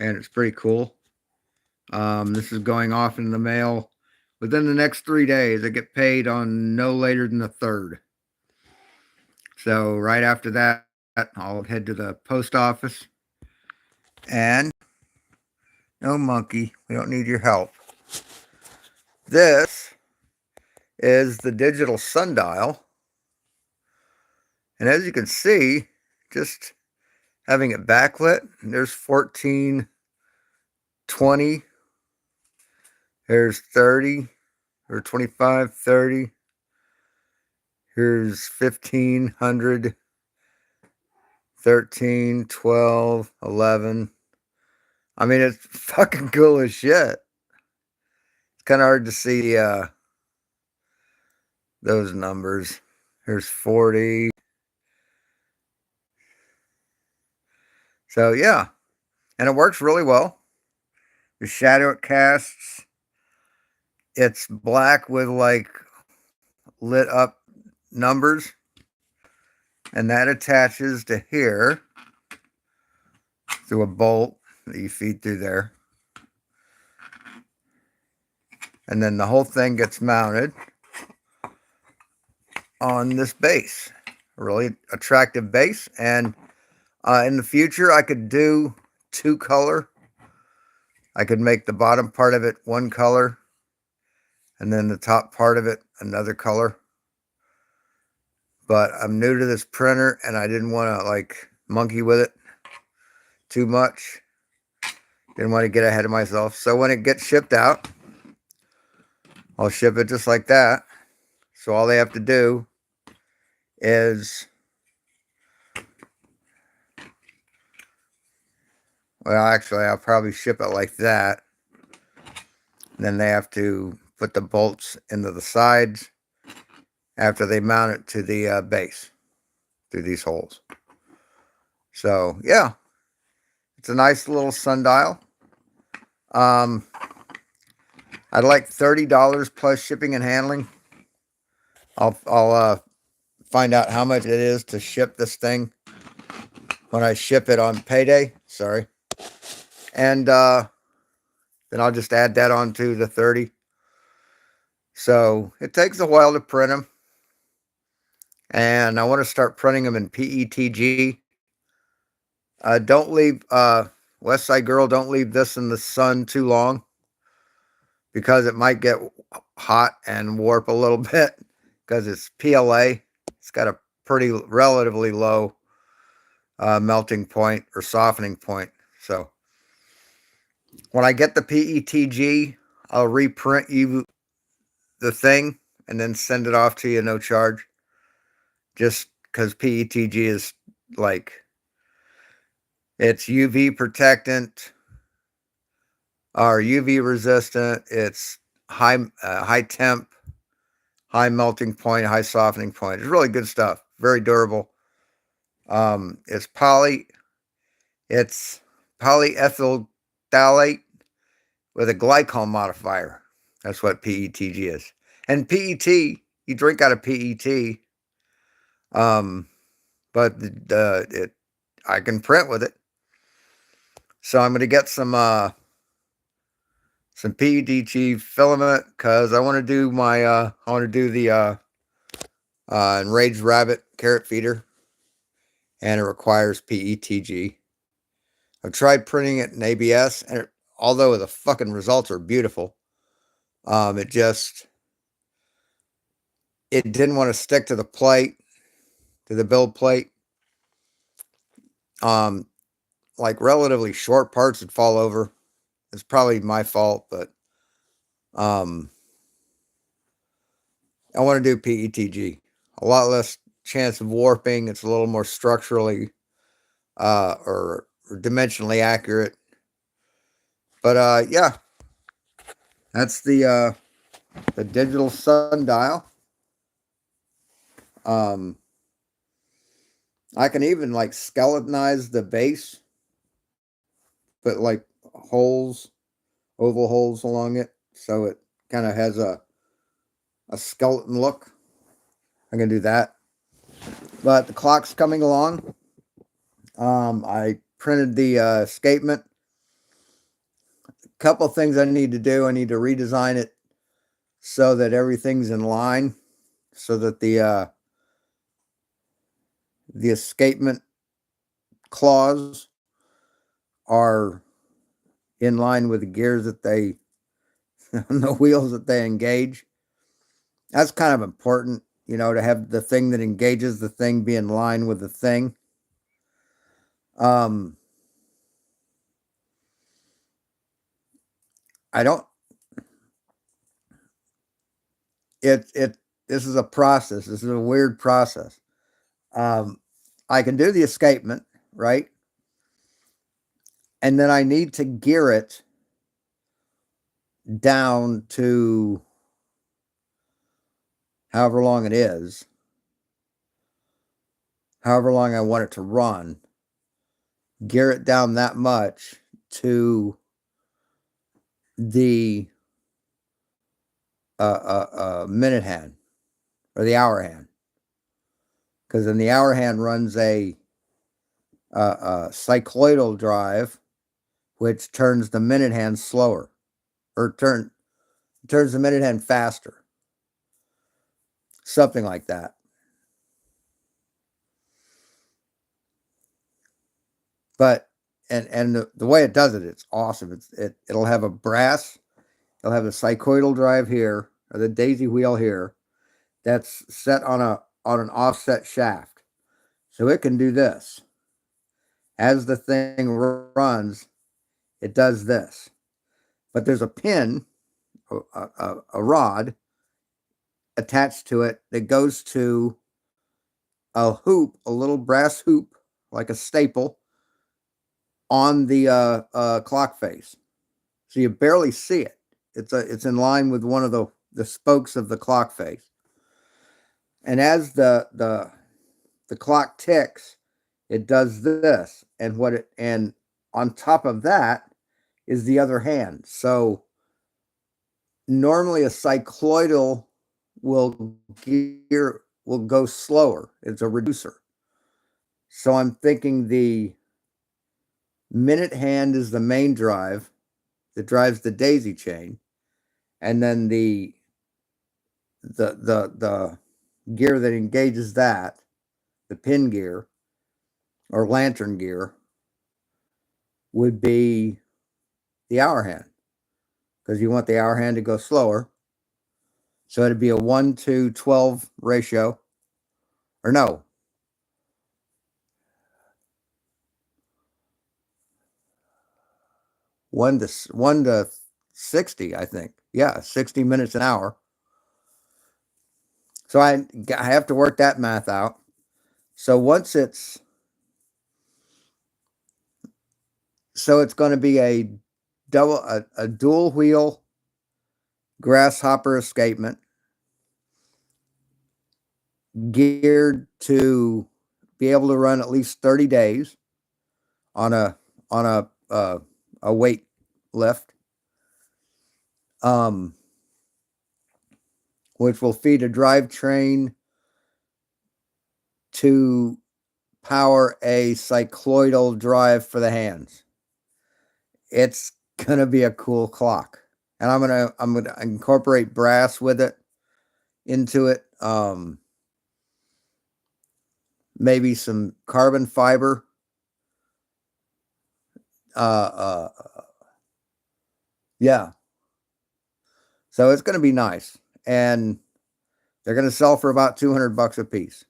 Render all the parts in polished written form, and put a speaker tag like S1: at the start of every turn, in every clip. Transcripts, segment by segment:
S1: and it's pretty cool. This is going off in the mail within the next 3 days. I get paid on no later than the 3rd. So right after that, I'll head to the post office. And no, monkey, we don't need your help. This is the digital sundial. And as you can see, just having it backlit, there's 14, 20, there's 30, or 25, 30. Here's 1500, 13, 12, 11. I mean, it's fucking cool as shit. It's kind of hard to see those numbers. Here's 40. So, yeah. And it works really well. The shadow it casts, it's black with like lit up numbers. And that attaches to here through a bolt that you feed through there. And then the whole thing gets mounted on this base. A really attractive base. And in the future, I could do 2-color. I could make the bottom part of it one color and then the top part of it another color. But I'm new to this printer and I didn't want to like monkey with it too much. Didn't want to get ahead of myself. So when it gets shipped out, I'll ship it just like that. So all they have to do is, well, actually, I'll probably ship it like that. And then they have to put the bolts into the sides after they mount it to the base through these holes. So, yeah, it's a nice little sundial. I'd like $30 plus shipping and handling. I'll find out how much it is to ship this thing when I ship it on payday. Sorry. And then I'll just add that on to the 30. So it takes a while to print them. And I want to start printing them in PETG. Don't leave, West Side Girl, don't leave this in the sun too long because it might get hot and warp a little bit because it's PLA. It's got a pretty relatively low melting point or softening point. So when I get the PETG, I'll reprint you the thing and then send it off to you no charge. Just because PETG is like, it's UV protectant or UV resistant. It's high temp, high melting point, high softening point. It's really good stuff. Very durable. It's polyethyl phthalate with a glycol modifier. That's what PETG is. And PET, you drink out of PET. But I can print with it. So I'm going to get some PETG filament because I want to do the enraged rabbit carrot feeder, and it requires PETG. I've tried printing it in ABS, and although the fucking results are beautiful, it didn't want to stick to the plate, to the build plate. Like relatively short parts would fall over. It's probably my fault, but I want to do PETG. A lot less chance of warping. It's a little more structurally or dimensionally accurate. But yeah, that's the digital sundial. I can even like skeletonize the base, put like holes, oval holes along it, so it kind of has a skeleton look. I can do that. But the clock's coming along. I printed the escapement couple things I need to do. I need to redesign it so that everything's in line, so that the escapement claws are in line with the gears that they the wheels that they engage. That's kind of important, to have the thing that engages the thing be in line with the thing. Um, I don't. This is a process. This is a weird process. I can do the escapement, right? And then I need to gear it down to however long it is, however long I want it to run, gear it down that much to the minute hand or the hour hand, because then the hour hand runs a cycloidal drive, which turns the minute hand slower, or turns the minute hand faster, something like that. But and the way it does it, it's awesome. It'll have a brass, it'll have a cycloidal drive here, or the daisy wheel here, that's set on an offset shaft, so it can do this. As the thing runs, it does this. But there's a pin, a rod attached to it that goes to a hoop, a little brass hoop, like a staple, on the clock face. So you barely see it. It's in line with one of the spokes of the clock face. And as the clock ticks, it does this, and on top of that is the other hand. So normally a cycloidal will go slower. It's a reducer. So I'm thinking the minute hand is the main drive that drives the daisy chain, and then the gear that engages that, the pin gear or lantern gear, would be the hour hand, because you want the hour hand to go slower. So it'd be a 1:12 ratio, or no, 1 to 60, I think. Yeah, 60 minutes an hour. So I have to work that math out. So it's going to be a dual wheel grasshopper escapement, geared to be able to run at least 30 days on a weight lift, which will feed a drivetrain to power a cycloidal drive for the hands. It's gonna be a cool clock, and I'm gonna incorporate brass with it into it. Maybe some carbon fiber. Yeah. So it's gonna be nice, and they're gonna sell for about $200 a piece.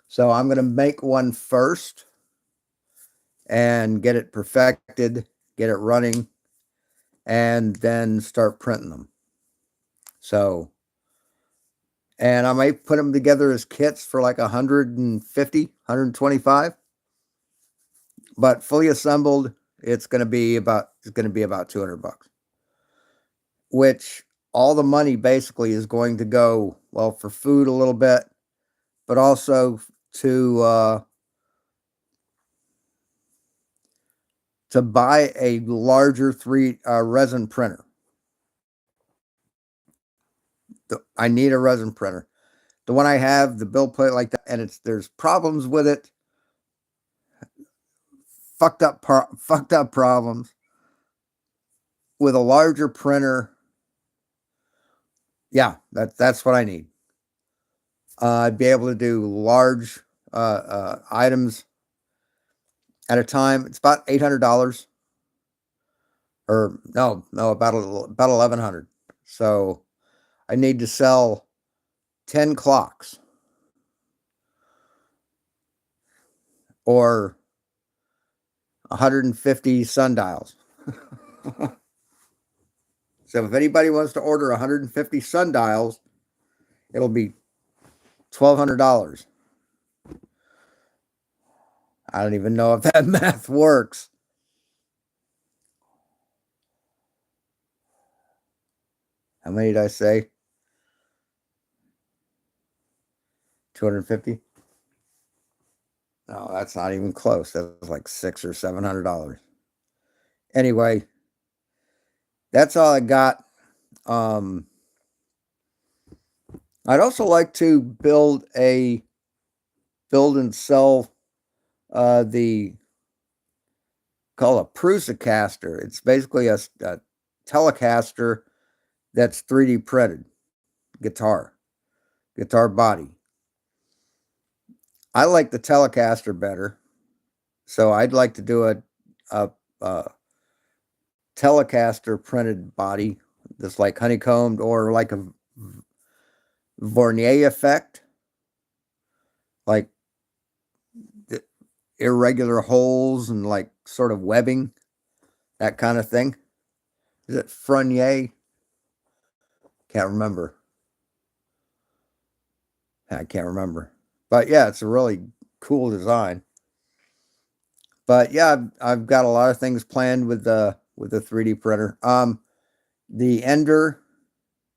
S1: So I'm gonna make one first and get it perfected, get it running, and then start printing them. So, and I might put them together as kits for like 150, 125. But fully assembled, it's going to be about $200, which all the money basically is going to go, well, for food a little bit, but also to buy a larger resin printer. I need a resin printer. The one I have, the bill plate like that, and there's problems with it. Fucked up problems. with a larger printer, yeah, that's what I need. I'd be able to do large items at a time. It's about $800, or no, about 1100. So I need to sell 10 clocks or 150 sundials. So if anybody wants to order 150 sundials, it'll be $1,200. I don't even know if that math works. How many did I say? 250? No, that's not even close. That's like $600 or $700. Anyway, that's all I got. I'd also like to build and sell the called a Prusacaster. It's basically a Telecaster that's 3D printed guitar body. I like the Telecaster better, so I'd like to do a Telecaster printed body that's like honeycombed or like a Vernier effect, like irregular holes and like sort of webbing, that kind of thing. Is it Frenier? Can't remember. I can't remember. But yeah, it's a really cool design. But yeah, I've got a lot of things planned with the 3D printer. The Ender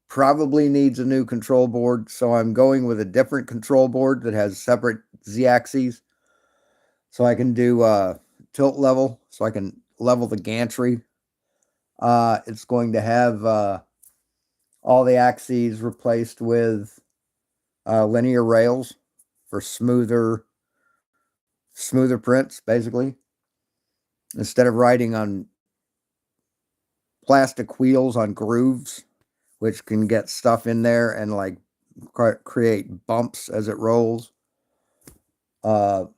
S1: probably needs a new control board, so I'm going with a different control board that has separate Z-axes, so I can do tilt level, so I can level the gantry. It's going to have all the axes replaced with linear rails for smoother prints, basically. Instead of riding on plastic wheels on grooves, which can get stuff in there and like create bumps as it rolls. So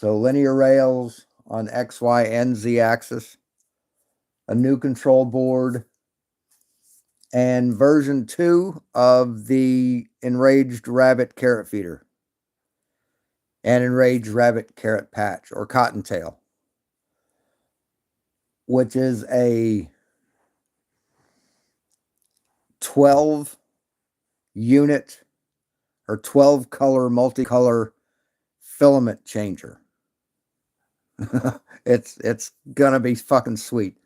S1: linear rails on X, Y, and Z axis, a new control board, and version 2 of the Enraged Rabbit carrot feeder and Enraged Rabbit carrot patch or cottontail, which is a 12 unit or 12 color multicolor filament changer. It's gonna be fucking sweet.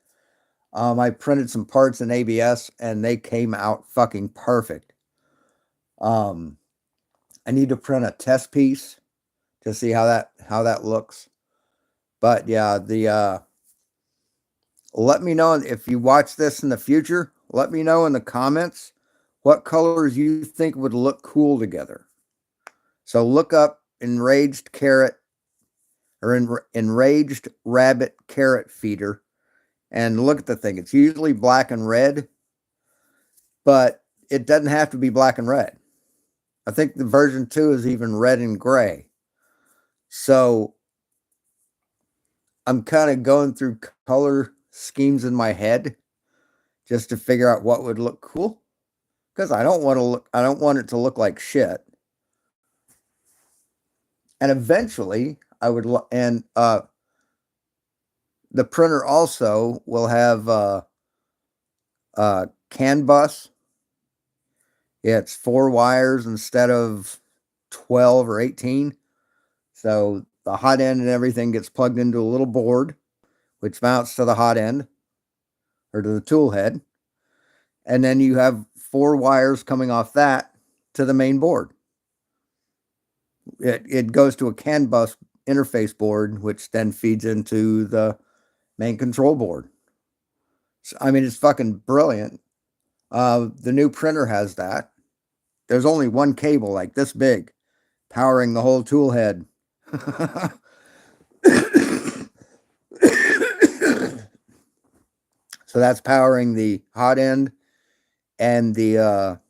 S1: I printed some parts in ABS and they came out fucking perfect. I need to print a test piece to see how that looks. But yeah, let me know if you watch this in the future. Let me know in the comments what colors you think would look cool together. So look up Enraged Carrot or Enraged Rabbit carrot feeder and look at the thing. It's usually black and red, but it doesn't have to be black and red. I think the version 2 is even red and gray. So I'm kind of going through color schemes in my head just to figure out what would look cool, because I don't want it to look like shit. And eventually I would the printer also will have CAN bus. Yeah, it's 4 wires instead of 12 or 18. So the hot end and everything gets plugged into a little board, which mounts to the hot end or to the tool head. And then you have 4 wires coming off that to the main board. It goes to a CAN bus interface board, which then feeds into the main control board. So, I mean, it's fucking brilliant. The new printer has that. There's only one cable like this big powering the whole tool head. So So that's powering the hot end and the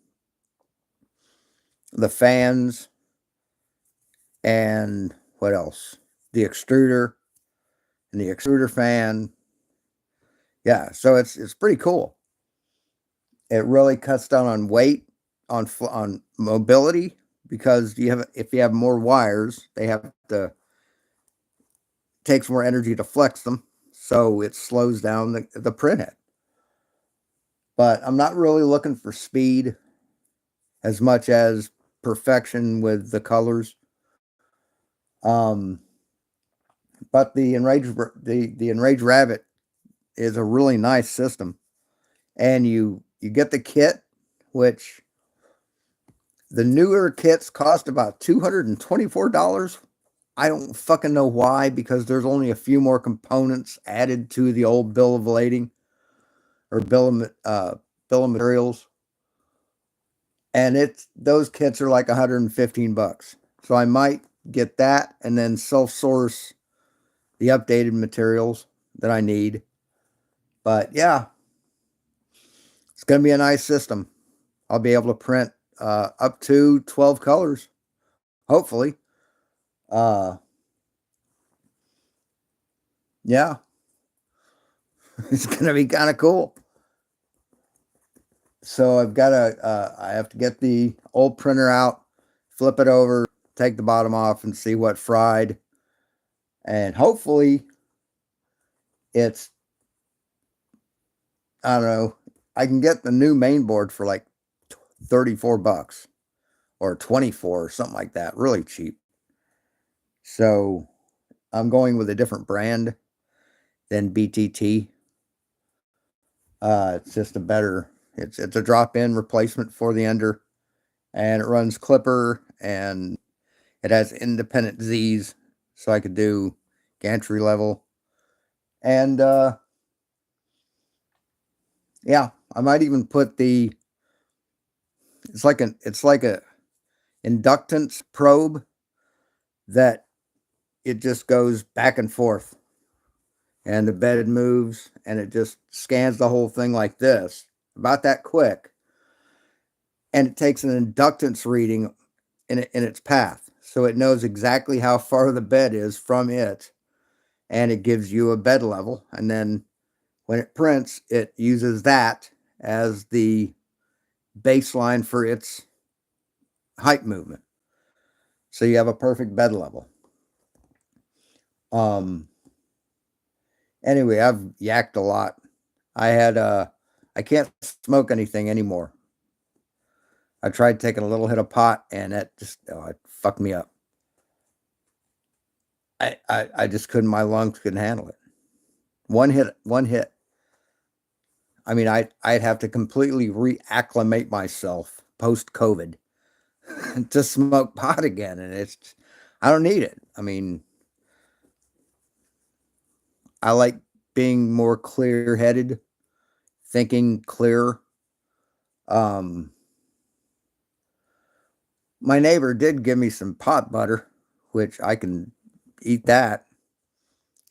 S1: fans and what else? The extruder and the extruder fan. Yeah, so it's pretty cool. It really cuts down on weight, on mobility, because if you have more wires, they have to takes more energy to flex them, so it slows down the printhead. But I'm not really looking for speed as much as perfection with the colors. Um, but the Enraged Rabbit is a really nice system, and you get the kit, which the newer kits cost about $224. I don't fucking know why, because there's only a few more components added to the old bill of lading or bill of materials, and it's those kits are like $115. So I might get that and then self source the updated materials that I need. But yeah, it's going to be a nice system. I'll be able to print up to 12 colors, hopefully. Uh, yeah, it's going to be kind of cool. So I have to get the old printer out, flip it over, take the bottom off, and see what fried. And hopefully it's, I don't know, I can get the new main board for like $34 or 24 or something like that, really cheap. So I'm going with a different brand than BTT. It's just it's a drop-in replacement for the Ender, and it runs Clipper, and it has independent Z's, so I could do gantry level. And yeah, I might even put it's like a inductance probe that it just goes back and forth, and the bed moves, and it just scans the whole thing like this, about that quick, and it takes an inductance reading in its path, so it knows exactly how far the bed is from it, and it gives you a bed level. And then when it prints, it uses that as the baseline for its height movement, so you have a perfect bed level. Anyway, I've yacked a lot. I can't smoke anything anymore. I tried taking a little hit of pot, and it fucked me up. I just couldn't. My lungs couldn't handle it. One hit. I mean, I'd have to completely reacclimate myself post COVID to smoke pot again, and I don't need it. I mean, I like being more clear headed, thinking clear. Um, my neighbor did give me some pot butter, which I can eat that,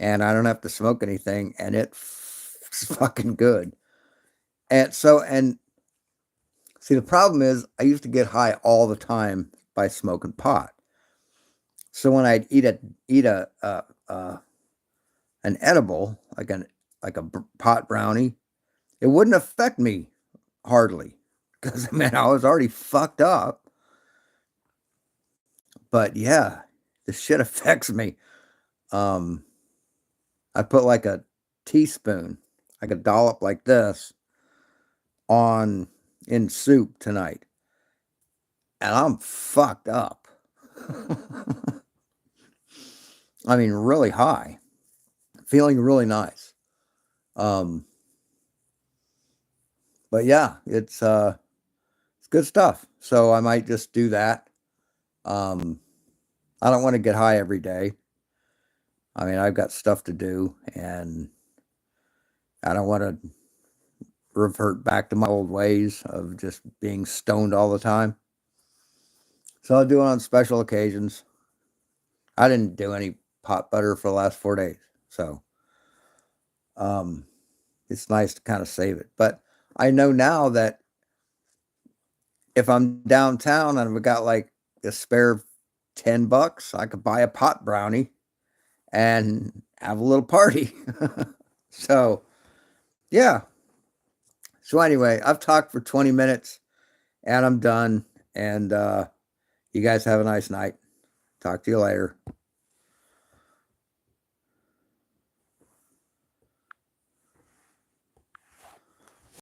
S1: and I don't have to smoke anything, and it's fucking good. And see, the problem is I used to get high all the time by smoking pot. So when I'd eat an edible, like a pot brownie, it wouldn't affect me hardly, because man, I was already fucked up. But yeah, this shit affects me. Um, I put like a teaspoon, like a dollop like this, on in soup tonight, and I'm fucked up. I mean, really high, feeling really nice. Um, but yeah, it's good stuff. So I might just do that. Um, I don't want to get high every day. I mean, I've got stuff to do, and I don't want to revert back to my old ways of just being stoned all the time. So I'll do it on special occasions. I didn't do any pot butter for the last 4 days. So, um, it's nice to kind of save it. But I know now that if I'm downtown and I've got like a spare $10, I could buy a pot brownie and have a little party. So, yeah. So anyway, I've talked for 20 minutes and I'm done. And you guys have a nice night. Talk to you later.